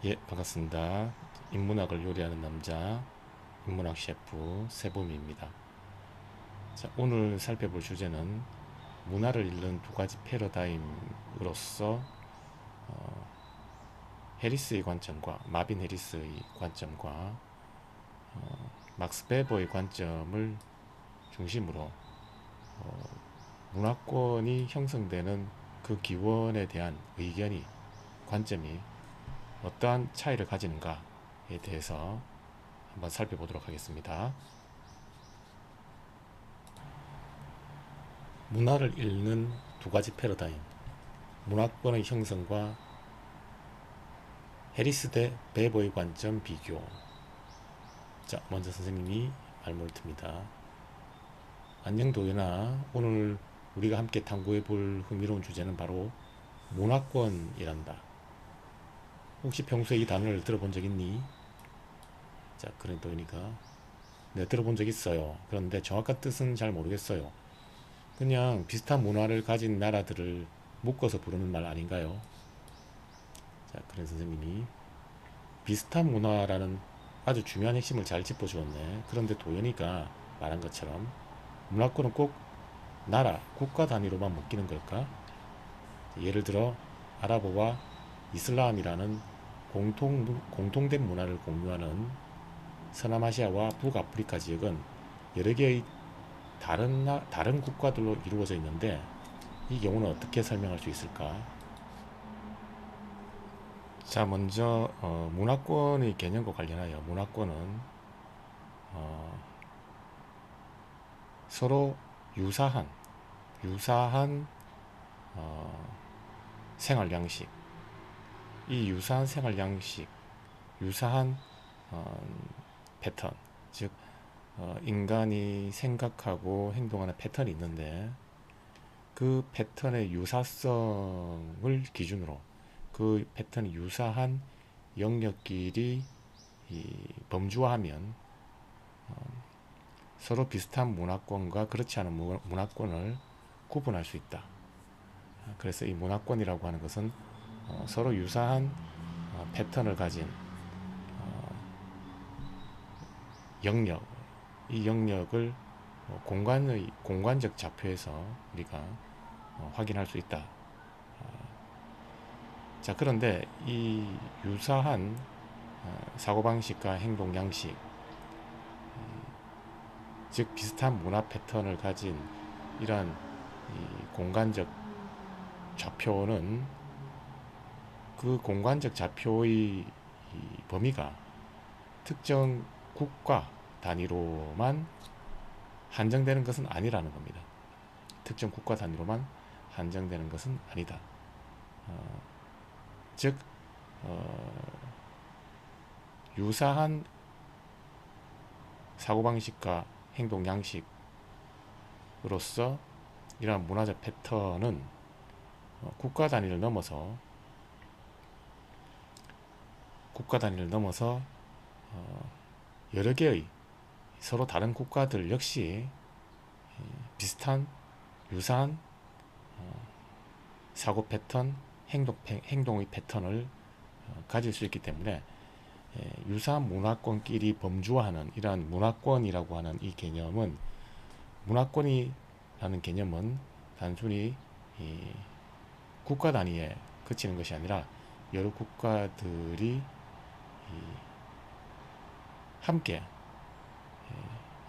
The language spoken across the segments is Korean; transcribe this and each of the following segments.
예, 반갑습니다. 인문학을 요리하는 남자, 인문학 셰프 세범입니다. 자, 오늘 살펴볼 주제는 문화를 읽는 두 가지 패러다임으로서 해리스의 관점과 마빈 해리스의 관점과 막스 베버의 관점을 중심으로 문화권이 형성되는 그 기원에 대한 의견이 관점이 어떠한 차이를 가지는가에 대해서 한번 살펴보도록 하겠습니다. 문화를 읽는 두 가지 패러다임, 문화권의 형성과 해리스 대 베버의 관점 비교. 자, 먼저 선생님이 말문을 틉니다. 안녕 도연아, 오늘 우리가 함께 탐구해 볼 흥미로운 주제는 바로 문화권이란다. 혹시 평소에 이 단어를 들어본 적 있니? 자, 그런 도연이가 네, 들어본 적 있어요. 그런데 정확한 뜻은 잘 모르겠어요. 그냥 비슷한 문화를 가진 나라들을 묶어서 부르는 말 아닌가요? 자, 그런 선생님이 비슷한 문화라는 아주 중요한 핵심을 잘 짚어주었네. 그런데 도연이가 말한 것처럼 문화권은 꼭 나라, 국가 단위로만 묶이는 걸까? 예를 들어 아랍어와 이슬람이라는 공통된 문화를 공유하는 서남아시아와 북아프리카 지역은 여러 개의 다른 국가들로 이루어져 있는데 이 경우는 어떻게 설명할 수 있을까? 자, 먼저 문화권의 개념과 관련하여 문화권은 어, 서로 유사한 어, 생활 양식, 이 유사한 생활 양식, 유사한 어, 패턴, 즉 인간이 생각하고 행동하는 패턴이 있는데 그 패턴의 유사성을 기준으로 그 패턴이 유사한 영역끼리 범주화하면 서로 비슷한 문화권과 그렇지 않은 문화권을 구분할 수 있다. 그래서 이 문화권이라고 하는 것은 서로 유사한 패턴을 가진 영역, 이 영역을 공간적 좌표에서 우리가 확인할 수 있다. 자, 그런데 이 유사한 사고방식과 행동 양식, 즉 비슷한 문화 패턴을 가진 이러한 공간적 좌표는 그 공간적 좌표의 범위가 특정 국가 단위로만 한정되는 것은 아니라는 겁니다. 특정 국가 단위로만 한정되는 것은 아니다. 즉 유사한 사고방식과 행동 양식으로서 이러한 문화적 패턴은 국가 단위를 넘어서 여러 개의 서로 다른 국가들 역시 비슷한 유사한 사고 패턴, 행동의 패턴을 가질 수 있기 때문에 유사한 문화권끼리 범주화하는 이러한 문화권이라고 하는 이 개념은 문화권이라는 개념은 단순히 국가 단위에 그치는 것이 아니라 여러 국가들이 함께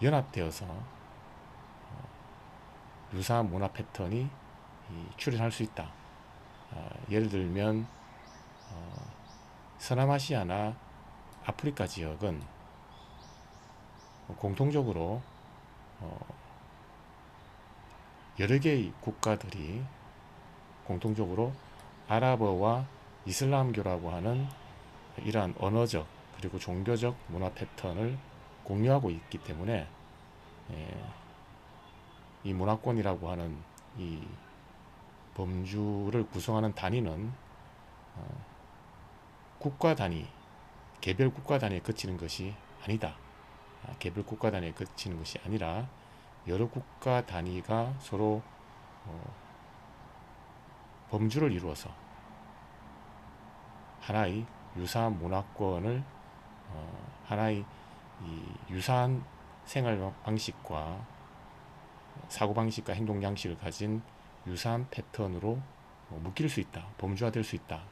연합되어서 유사한 문화 패턴이 출현할 수 있다. 예를 들면 서남아시아나 아프리카 지역은 공통적으로 여러 개의 국가들이 공통적으로 아랍어와 이슬람교라고 하는 이러한 언어적 그리고 종교적 문화 패턴을 공유하고 있기 때문에 이 문화권이라고 하는 이 범주를 구성하는 단위는 국가 단위, 개별 국가 단위에 그치는 것이 아니다. 개별 국가 단위에 그치는 것이 아니라 여러 국가 단위가 서로 범주를 이루어서 하나의 유사한 문화권을 하나의 이 유사한 생활 방식과 사고 방식과 행동 양식을 가진 유사한 패턴으로 묶일 수 있다, 범주화될 수 있다,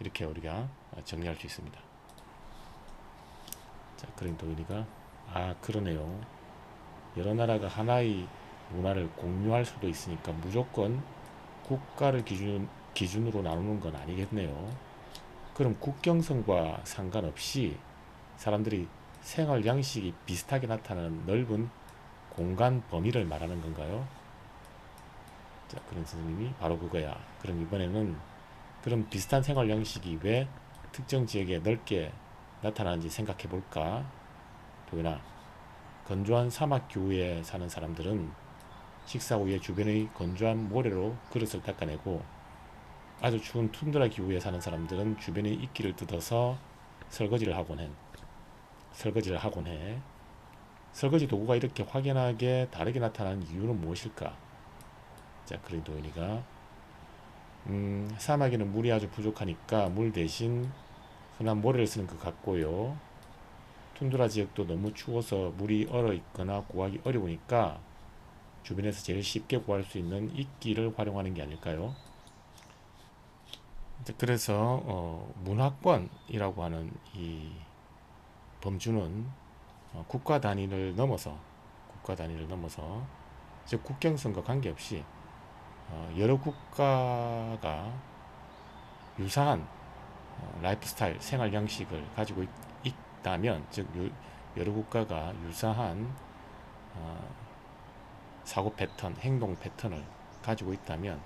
이렇게 우리가 정리할 수 있습니다. 자, 그러니까 우리가 그러네요. 여러 나라가 하나의 문화를 공유할 수도 있으니까 무조건 국가를 기준으로 나누는 건 아니겠네요. 그럼 국경선과 상관없이 사람들이 생활 양식이 비슷하게 나타나는 넓은 공간 범위를 말하는 건가요? 자, 그런 선생님이 바로 그거야. 그럼 이번에는 그런 비슷한 생활 양식이 왜 특정 지역에 넓게 나타나는지 생각해 볼까? 도윤아, 건조한 사막 기후에 사는 사람들은 식사 후에 주변의 건조한 모래로 그릇을 닦아내고, 아주 추운 툰드라 기후에 사는 사람들은 주변의 이끼를 뜯어서 설거지를 하곤 해. 설거지 도구가 이렇게 확연하게 다르게 나타나는 이유는 무엇일까? 자, 그린 도윤이가 사막에는 물이 아주 부족하니까 물 대신 흔한 모래를 쓰는 것 같고요. 툰드라 지역도 너무 추워서 물이 얼어 있거나 구하기 어려우니까 주변에서 제일 쉽게 구할 수 있는 이끼를 활용하는 게 아닐까요? 그래서 문화권이라고 하는 이 범주는 국가 단위를 넘어서 즉 국경선과 관계없이 여러 국가가 유사한 라이프 스타일, 생활 양식을 가지고 있다면, 즉 여러 국가가 유사한 사고 패턴, 행동 패턴을 가지고 있다면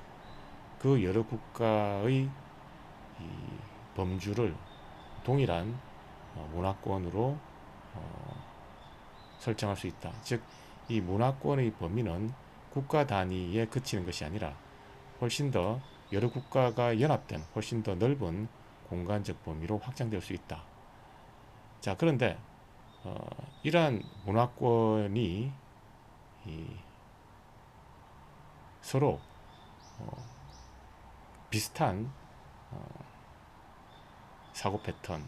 그 여러 국가의 이 범주를 동일한 문화권으로 설정할 수 있다. 즉, 이 문화권의 범위는 국가 단위에 그치는 것이 아니라 훨씬 더 여러 국가가 연합된 훨씬 더 넓은 공간적 범위로 확장될 수 있다. 자, 그런데 이러한 문화권이 서로 비슷한 사고 패턴,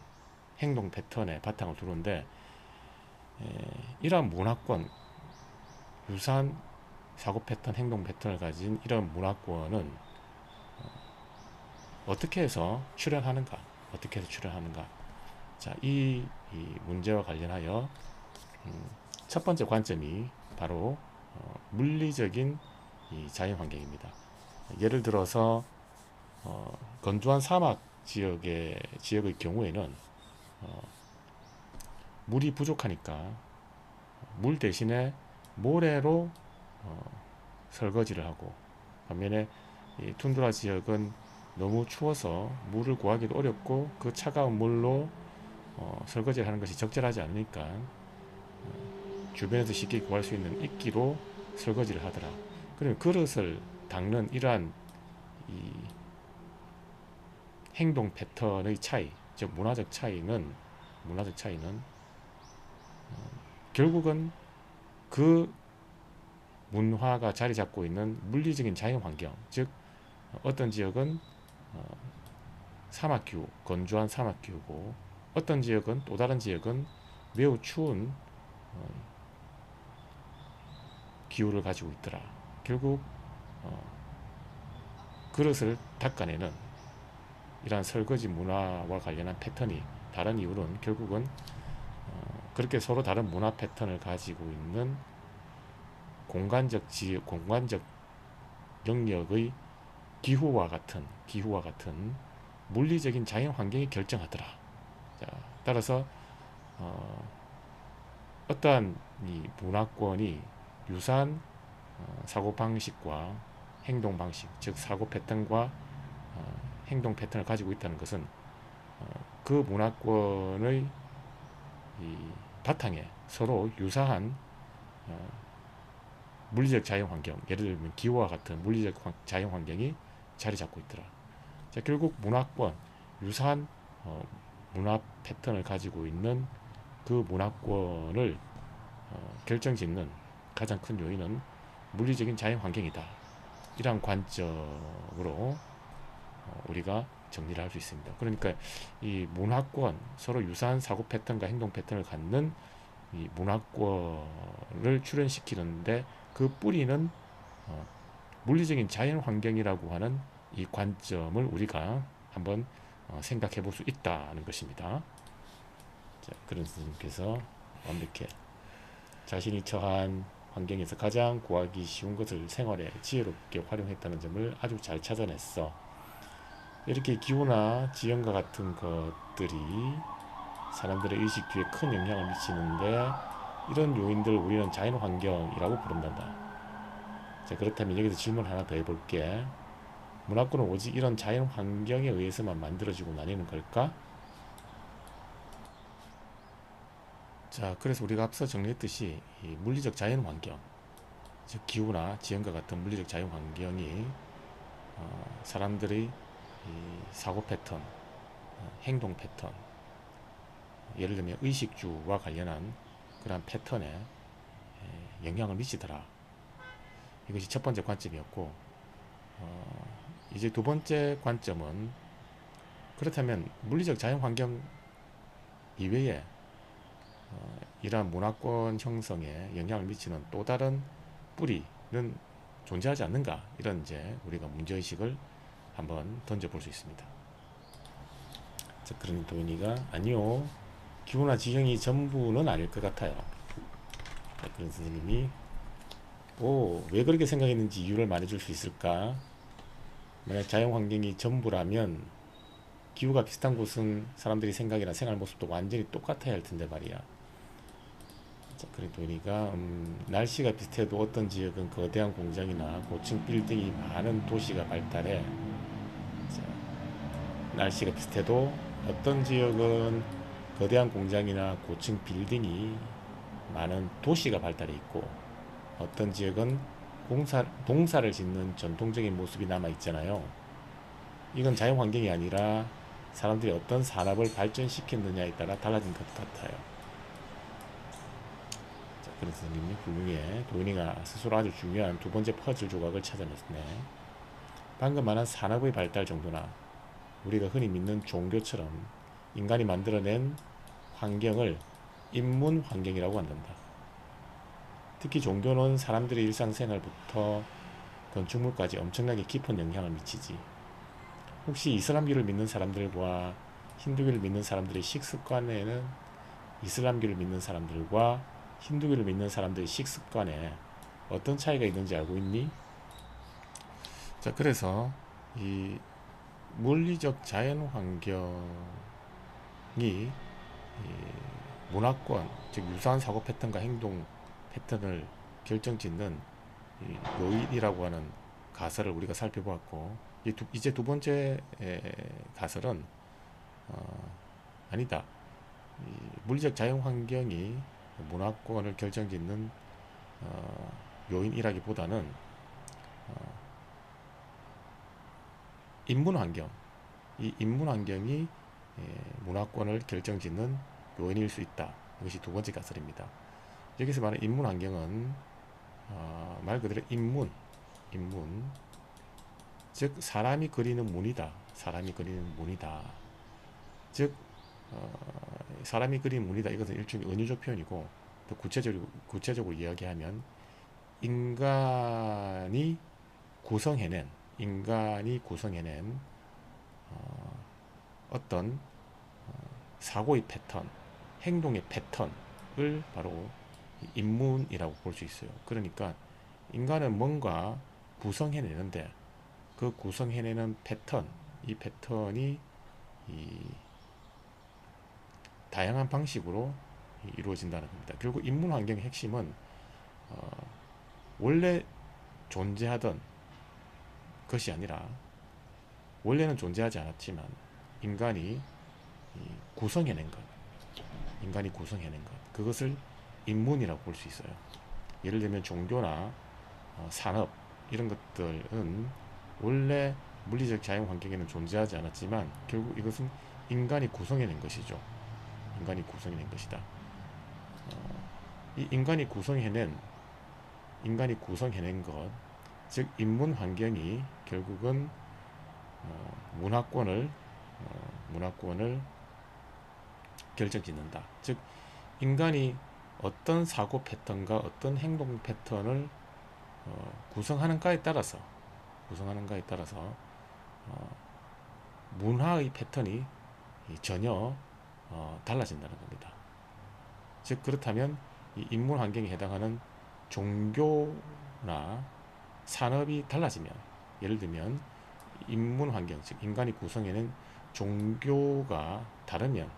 행동 패턴에 바탕을 두는데, 이러한 문화권, 유사한 사고 패턴, 행동 패턴을 가진 이런 문화권은 어떻게 해서 출현하는가? 자, 이 문제와 관련하여 첫 번째 관점이 바로 물리적인 이 자연 환경입니다. 예를 들어서 건조한 사막 지역의 경우에는 물이 부족하니까 물 대신에 모래로 설거지를 하고, 반면에 이 툰드라 지역은 너무 추워서 물을 구하기도 어렵고 그 차가운 물로 설거지를 하는 것이 적절하지 않으니까 주변에서 쉽게 구할 수 있는 이끼로 설거지를 하더라. 그러면 그릇을 닦는 이러한 이 행동 패턴의 차이, 즉 문화적 차이는 결국은 그 문화가 자리 잡고 있는 물리적인 자연 환경, 즉 어떤 지역은 사막 기후, 건조한 사막 기후고, 어떤 지역은, 또 다른 지역은 매우 추운 기후를 가지고 있더라. 결국 그릇을 닦아내는 이러한 설거지 문화와 관련한 패턴이 다른 이유는 결국은 그렇게 서로 다른 문화 패턴을 가지고 있는 공간적 영역의 기후와 같은 물리적인 자연 환경이 결정하더라. 자, 따라서 어떠한 이 문화권이 유사한 사고 방식과 행동 방식, 즉 사고 패턴과 행동 패턴을 가지고 있다는 것은 그 문화권의 이 바탕에 서로 유사한 물리적 자연 환경, 예를 들면 기후와 같은 물리적 자연 환경이 자리 잡고 있더라. 자, 결국 문화권, 유사한 문화 패턴을 가지고 있는 그 문화권을 결정짓는 가장 큰 요인은 물리적인 자연 환경이다. 이러한 관점으로 우리가 정리를 할 수 있습니다. 그러니까 이 문화권, 서로 유사한 사고 패턴과 행동 패턴을 갖는 이 문화권을 출현시키는데 그 뿌리는 어, 물리적인 자연 환경이라고 하는 이 관점을 우리가 한번 생각해 볼 수 있다는 것입니다. 자, 그런 선생님께서 완벽해 자신이 처한 환경에서 가장 구하기 쉬운 것을 생활에 지혜롭게 활용했다는 점을 아주 잘 찾아냈어. 이렇게 기후나 지형과 같은 것들이 사람들의 의식 뒤에 큰 영향을 미치는데 이런 요인들을 우리는 자연환경이라고 부른단다. 자, 그렇다면 여기서 질문 하나 더 해볼게. 문화권은 오직 이런 자연환경에 의해서만 만들어지고 나뉘는 걸까? 자, 그래서 우리가 앞서 정리했듯이 이 물리적 자연환경, 즉 기후나 지형과 같은 물리적 자연환경이 사람들의 이 사고 패턴, 행동 패턴, 예를 들면 의식주와 관련한 그러한 패턴에 영향을 미치더라. 이것이 첫 번째 관점이었고, 이제 두 번째 관점은 그렇다면 물리적 자연환경 이외에 이러한 문화권 형성에 영향을 미치는 또 다른 뿌리는 존재하지 않는가? 이런 이제 우리가 문제의식을 한번 던져볼 수 있습니다. 자, 그러니 도인이가 아니요, 기후나 지형이 전부는 아닐 것 같아요. 자, 그런 선생님이 왜 그렇게 생각했는지 이유를 말해줄 수 있을까? 만약 자연환경이 전부라면 기후가 비슷한 곳은 사람들이 생각이나 생활 모습도 완전히 똑같아야 할 텐데 말이야. 자, 그래 도니가 날씨가 비슷해도 어떤 지역은 거대한 공장이나 고층 빌딩이 많은 도시가 발달해. 자, 날씨가 비슷해도 어떤 지역은 거대한 공장이나 고층 빌딩이 많은 도시가 발달해 있고 어떤 지역은 동사를 짓는 전통적인 모습이 남아 있잖아요. 이건 자연 환경이 아니라 사람들이 어떤 산업을 발전시켰느냐에 따라 달라진 것 같아요. 자, 그래서 선생님이 훌륭해. 도인이가 스스로 아주 중요한 두 번째 퍼즐 조각을 찾아냈네. 방금 말한 산업의 발달 정도나 우리가 흔히 믿는 종교처럼 인간이 만들어낸 환경을 인문 환경이라고 한단다. 특히 종교는 사람들의 일상생활부터 건축물까지 엄청나게 깊은 영향을 미치지. 혹시 이슬람교를 믿는 사람들과 힌두교를 믿는 사람들의 식습관에는 이슬람교를 믿는 사람들과 힌두교를 믿는 사람들의 식습관에 어떤 차이가 있는지 알고 있니? 자, 그래서 이 물리적 자연 환경이 이 문화권, 즉 유사한 사고 패턴과 행동 패턴을 결정짓는 요인이라고 하는 가설을 우리가 살펴보았고, 이제 두 번째 가설은 아니다. 물리적 자연 환경이 문화권을 결정짓는 요인이라기보다는 인문 환경, 이 인문 환경이 문화권을 결정짓는 요인일 수 있다. 이것이 두 번째 가설입니다. 여기서 말하는 인문 환경은 말 그대로 인문, 즉 사람이 그리는 문이다. 사람이 그리는 문이다. 즉 사람이 그린 문이다. 이것은 일종의 은유적 표현이고, 또 구체적으로 이야기하면 인간이 구성해낸 어떤 사고의 패턴, 행동의 패턴을 바로 인문이라고 볼 수 있어요. 그러니까 인간은 뭔가 구성해내는데 그 구성해내는 패턴, 이 패턴이 다양한 방식으로 이루어진다는 겁니다. 결국 인문 환경의 핵심은 원래 존재하던 것이 아니라, 원래는 존재하지 않았지만 인간이 구성해낸 것, 그것을 인문이라고 볼 수 있어요. 예를 들면 종교나 산업 이런 것들은 원래 물리적 자연 환경에는 존재하지 않았지만 결국 이것은 인간이 구성해낸 것이죠. 인간이 구성해낸 것이다. 이 인간이 구성해낸 것, 즉 인문 환경이 결국은 문화권을 문화권을 결정짓는다. 즉 인간이 어떤 사고 패턴과 어떤 행동 패턴을 구성하는가에 따라서 문화의 패턴이 전혀 달라진다는 겁니다. 즉 그렇다면 이 인문 환경에 해당하는 종교나 산업이 달라지면, 예를 들면 인문 환경, 즉 인간이 구성해낸 종교가 다르면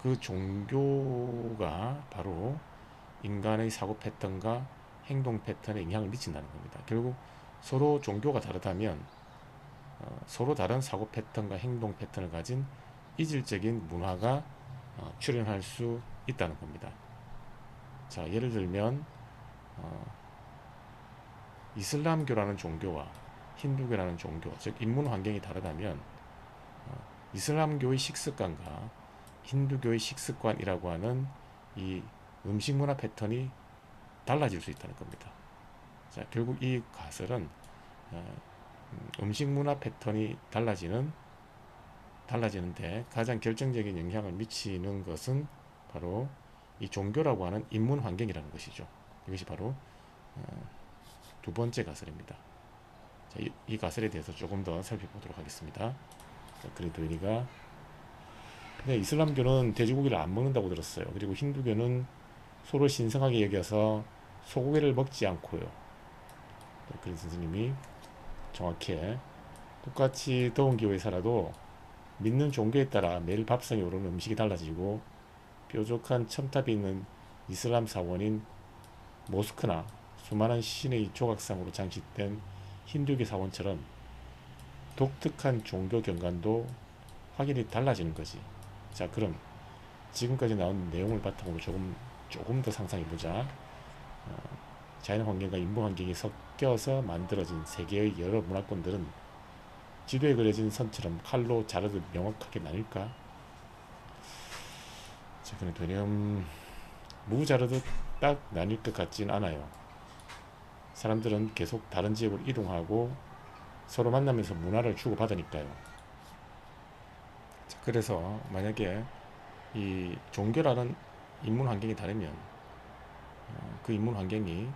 그 종교가 바로 인간의 사고 패턴과 행동 패턴에 영향을 미친다는 겁니다. 결국 서로 종교가 다르다면 서로 다른 사고 패턴과 행동 패턴을 가진 이질적인 문화가 출현할 수 있다는 겁니다. 자, 예를 들면 이슬람교라는 종교와 힌두교라는 종교, 즉 인문 환경이 다르다면 이슬람교의 식습관과 힌두교의 식습관이라고 하는 이 음식 문화 패턴이 달라질 수 있다는 겁니다. 자, 결국 이 가설은 음식 문화 패턴이 달라지는데 가장 결정적인 영향을 미치는 것은 바로 이 종교라고 하는 인문 환경이라는 것이죠. 이것이 바로 두 번째 가설입니다. 자, 이 가설에 대해서 조금 더 살펴보도록 하겠습니다. 그리도이니가 이슬람교는 돼지고기를 안 먹는다고 들었어요. 그리고 힌두교는 소를 신성하게 여겨서 소고기를 먹지 않고요. 그린 선생님이 정확해. 똑같이 더운 기후에 살아도 믿는 종교에 따라 매일 밥상에 오르는 음식이 달라지고, 뾰족한 첨탑이 있는 이슬람 사원인 모스크나 수많은 신의 조각상으로 장식된 힌두교 사원처럼 독특한 종교 경관도 확연히 달라지는 거지. 자, 그럼 지금까지 나온 내용을 바탕으로 조금 더 상상해보자. 자연 환경과 인문 환경이 섞여서 만들어진 세계의 여러 문화권들은 지도에 그려진 선처럼 칼로 자르듯 명확하게 나뉠까? 자, 그럼 되렴 무 자르듯 딱 나뉠 것 같진 않아요. 사람들은 계속 다른 지역으로 이동하고 서로 만나면서 문화를 주고받으니까요. 자, 그래서 만약에 이 종교라는 인문 환경이 다르면 그 인문 환경이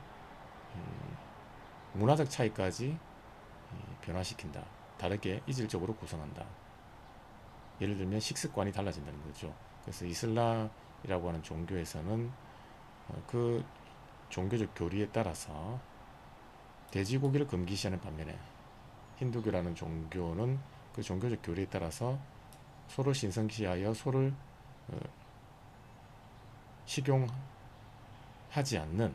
문화적 차이까지 변화시킨다. 다르게 이질적으로 구성한다. 예를 들면 식습관이 달라진다는 거죠. 그래서 이슬람이라고 하는 종교에서는 그 종교적 교리에 따라서 돼지고기를 금기시하는 반면에 힌두교라는 종교는 그 종교적 교리에 따라서 소를 신성시하여 소를 식용하지 않는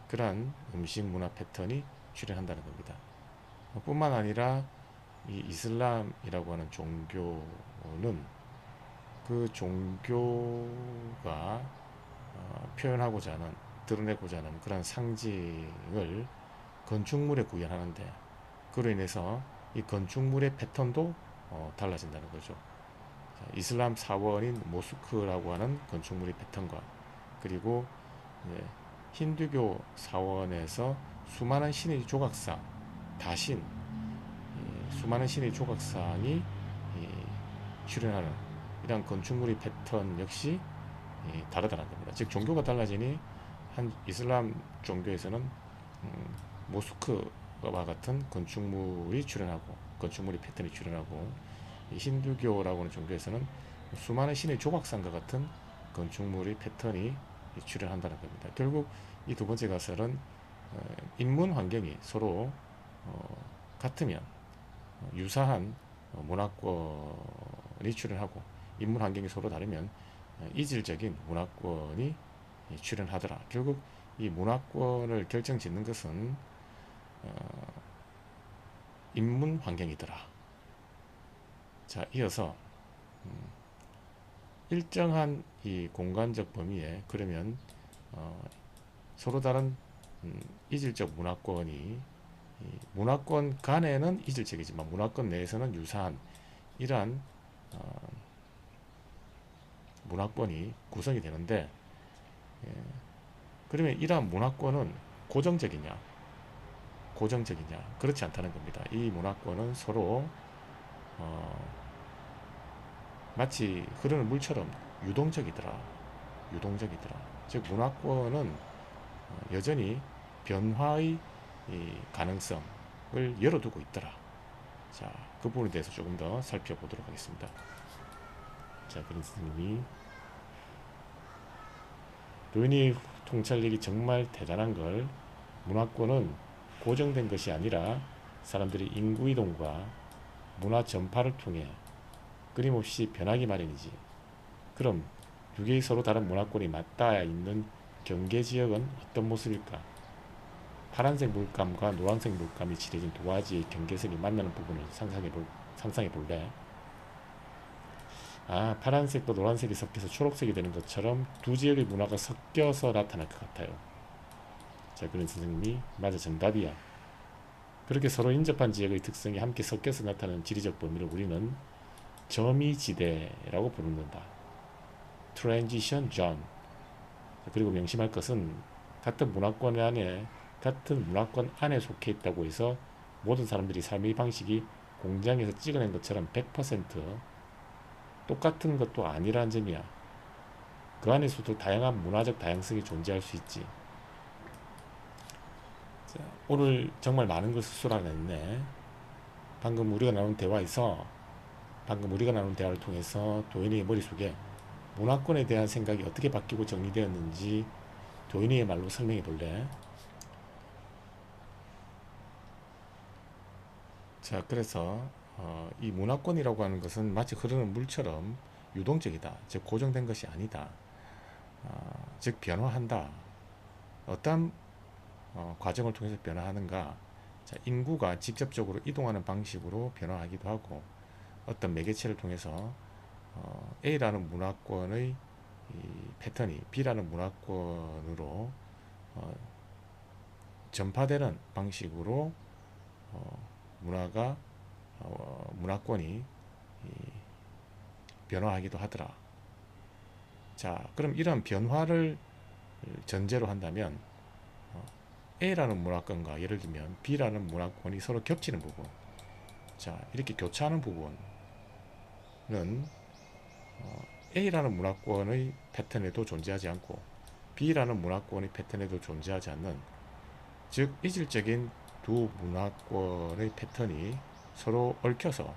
그러한 음식 문화 패턴이 출현한다는 겁니다. 뿐만 아니라 이 이슬람이라고 하는 종교는 그 종교가 표현하고자 하는, 드러내고자 하는 그런 상징을 건축물에 구현하는데, 그로 인해서 이 건축물의 패턴도 달라진다는 거죠. 자, 이슬람 사원인 모스크라고 하는 건축물의 패턴과, 그리고 힌두교 사원에서 수많은 신의 조각상, 다신, 수많은 신의 조각상이 출현하는 이러한 건축물의 패턴 역시 다르다는 겁니다. 즉 종교가 달라지니 한 이슬람 종교에서는 모스크와 같은 건축물이 출현하고, 건축물의 패턴이 출현하고, 힌두교라고 하는 종교에서는 수많은 신의 조각상과 같은 건축물의 패턴이 출현한다는 겁니다. 결국 이 두 번째 가설은 인문 환경이 서로 같으면 유사한 문화권이 출현하고, 인문 환경이 서로 다르면 이질적인 문화권이 출현하더라. 결국 이 문화권을 결정짓는 것은 인문 환경이더라. 자, 이어서 일정한 이 공간적 범위에, 그러면 서로 다른 이질적 문화권이, 문화권 간에는 이질적이지만 문화권 내에서는 유사한 이러한 문화권이 구성이 되는데, 그러면 이러한 문화권은 고정적이냐 그렇지 않다는 겁니다. 이 문화권은 서로 어, 마치 흐르는 물처럼 유동적이더라. 유동적이더라. 즉 문화권은 여전히 변화의 이 가능성을 열어두고 있더라. 자, 그 부분에 대해서 조금 더 살펴보도록 하겠습니다. 자, 그런 선생님이 루니 통찰력이 정말 대단한 걸 문화권은 고정된 것이 아니라 사람들의 인구이동과 문화 전파를 통해 끊임없이 변하기 마련이지. 그럼 두 개의 서로 다른 문화권이 맞닿아 있는 경계지역은 어떤 모습일까? 파란색 물감과 노란색 물감이 칠해진 두 가지의 경계선이 만나는 부분을 상상해 볼래? 아, 파란색과 노란색이 섞여서 초록색이 되는 것처럼 두 지역의 문화가 섞여서 나타날 것 같아요. 자, 그런 선생님이 맞아, 정답이야. 그렇게 서로 인접한 지역의 특성이 함께 섞여서 나타나는 지리적 범위를 우리는 점이지대라고 부른다. Transition Zone. 그리고 명심할 것은 같은 문화권 안에 속해 있다고 해서 모든 사람들이 삶의 방식이 공장에서 찍어낸 것처럼 100% 똑같은 것도 아니라는 점이야. 그 안에서도 다양한 문화적 다양성이 존재할 수 있지. 자, 오늘 정말 많은 걸 수술하냈네. 방금 우리가 나눈 대화를 통해서 도인이의 머릿속에 문화권에 대한 생각이 어떻게 바뀌고 정리되었는지 도인이의 말로 설명해 볼래? 자, 그래서 이 문화권이라고 하는 것은 마치 흐르는 물처럼 유동적이다. 즉 고정된 것이 아니다. 즉 변화한다. 어떤 과정을 통해서 변화하는가? 자, 인구가 직접적으로 이동하는 방식으로 변화하기도 하고 어떤 매개체를 통해서 A라는 문화권의 이 패턴이 B라는 문화권으로 전파되는 방식으로 문화권이 변화하기도 하더라. 자, 그럼 이런 변화를 전제로 한다면 A라는 문화권과 예를 들면 B라는 문화권이 서로 겹치는 부분, 자, 이렇게 교차하는 부분은 A라는 문화권의 패턴에도 존재하지 않고 B라는 문화권의 패턴에도 존재하지 않는, 즉 이질적인 두 문화권의 패턴이 서로 얽혀서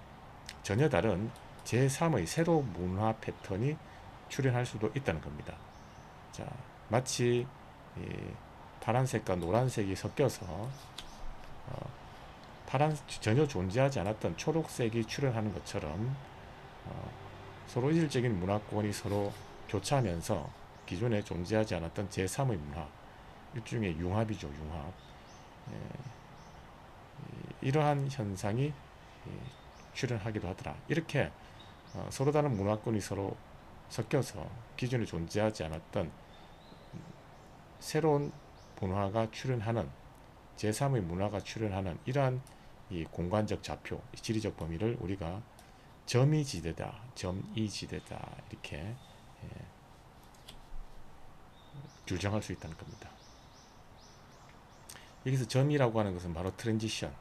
전혀 다른 제3의 새로운 문화 패턴이 출현할 수도 있다는 겁니다. 자, 마치 파란색과 노란색이 섞여서 전혀 존재하지 않았던 초록색이 출현하는 것처럼 서로 이질적인 문화권이 서로 교차하면서 기존에 존재하지 않았던 제3의 문화, 일종의 융합이죠, 융합. 이러한 현상이 출현하기도 하더라. 이렇게 서로 다른 문화권이 서로 섞여서 기존에 존재하지 않았던 새로운 문화가 출현하는, 제3의 문화가 출현하는 이러한 이 공간적 좌표, 지리적 범위를 우리가 점이지대다, 점이지대다 이렇게 규정할 수 있다는 겁니다. 여기서 점이라고 하는 것은 바로 트랜지션,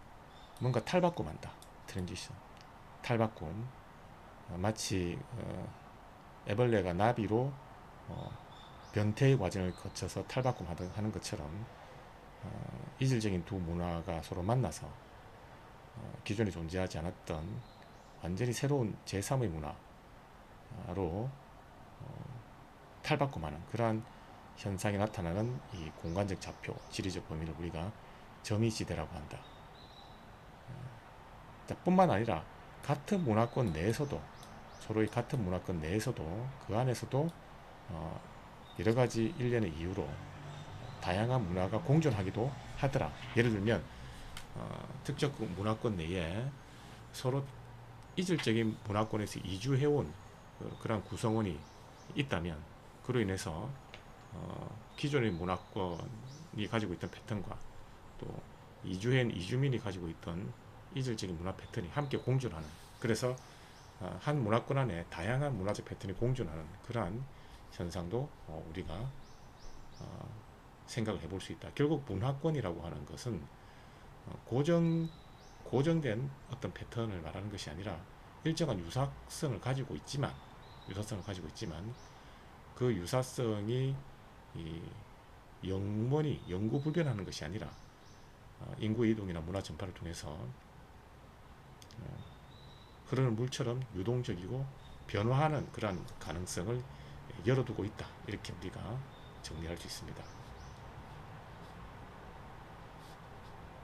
뭔가 탈바꿈한다. 트랜지션, 탈바꿈. 마치 애벌레가 나비로 변태의 과정을 거쳐서 탈바꿈하는 것처럼 이질적인 두 문화가 서로 만나서 기존에 존재하지 않았던 완전히 새로운 제3의 문화로 탈바꿈하는 그러한 현상이 나타나는 이 공간적 좌표, 지리적 범위를 우리가 점이지대라고 한다. 뿐만 아니라 같은 문화권 내에서도, 서로의 같은 문화권 내에서도 그 안에서도 여러 가지 일련의 이유로 다양한 문화가 공존하기도 하더라. 예를 들면 특정 문화권 내에 서로 이질적인 문화권에서 이주해온 그런 구성원이 있다면 그로 인해서 기존의 문화권이 가지고 있던 패턴과 또 이주해온 이주민이 가지고 있던 이질적인 문화 패턴이 함께 공존하는, 그래서 한 문화권 안에 다양한 문화적 패턴이 공존하는 그러한 현상도 우리가 생각을 해볼 수 있다. 결국 문화권이라고 하는 것은 고정된 어떤 패턴을 말하는 것이 아니라 일정한 유사성을 가지고 있지만 그 유사성이 영원히 영구 불변하는 것이 아니라 인구 이동이나 문화 전파를 통해서 흐르는 물처럼 유동적이고 변화하는 그러한 가능성을 열어두고 있다. 이렇게 우리가 정리할 수 있습니다.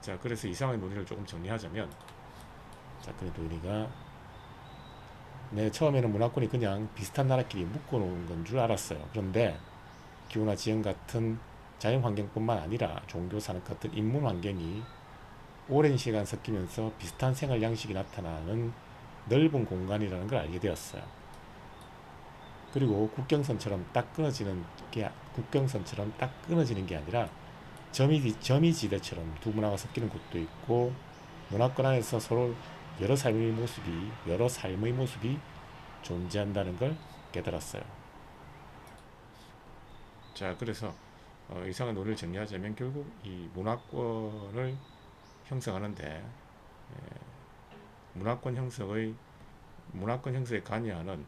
자, 그래서 이상의 논의를 조금 정리하자면, 자, 그래도 우리가 처음에는 문화권이 그냥 비슷한 나라끼리 묶어놓은 건 줄 알았어요. 그런데 기후나 지형 같은 자연환경뿐만 아니라 종교, 산업 같은 인문 환경이 오랜 시간 섞이면서 비슷한 생활 양식이 나타나는 넓은 공간이라는 걸 알게 되었어요. 그리고 국경선처럼 딱 끊어지는 게 아니라 점이지대처럼 두 문화가 섞이는 곳도 있고, 문화권 안에서 서로 여러 삶의 모습이 존재한다는 걸 깨달았어요. 자, 그래서 이상한 논의를 정리하자면 결국 이 문화권을 형성하는데 문화권 형성에 관여하는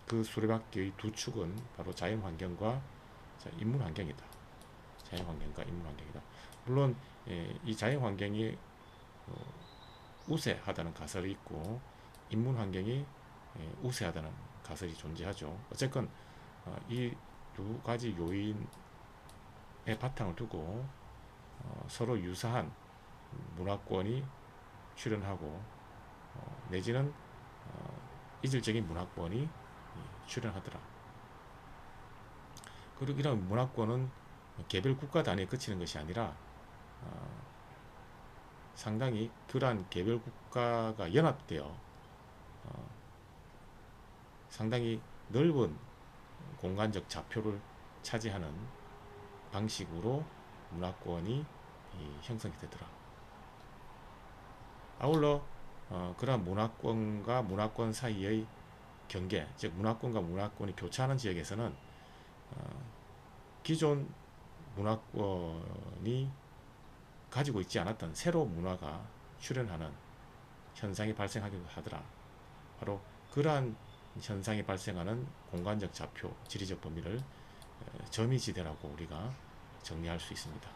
그 수레바퀴의 두 축은 바로 자연환경과 인문환경이다. 물론 이 자연환경이 우세하다는 가설이 있고 인문환경이 우세하다는 가설이 존재하죠. 어쨌건 이 두 가지 요인의 바탕을 두고 서로 유사한 문화권이 출현하고 내지는 이질적인 문화권이 출현하더라. 그리고 이런 문화권은 개별 국가 단위에 그치는 것이 아니라 상당히 그러한 개별 국가가 연합되어 상당히 넓은 공간적 좌표를 차지하는 방식으로 문화권이 형성이 되더라. 아울러 그러한 문화권과 문화권 사이의 경계, 즉 문화권과 문화권이 교차하는 지역에서는 기존 문화권이 가지고 있지 않았던 새로운 문화가 출현하는 현상이 발생하기도 하더라. 바로 그러한 현상이 발생하는 공간적 좌표, 지리적 범위를 점이지대라고 우리가 정리할 수 있습니다.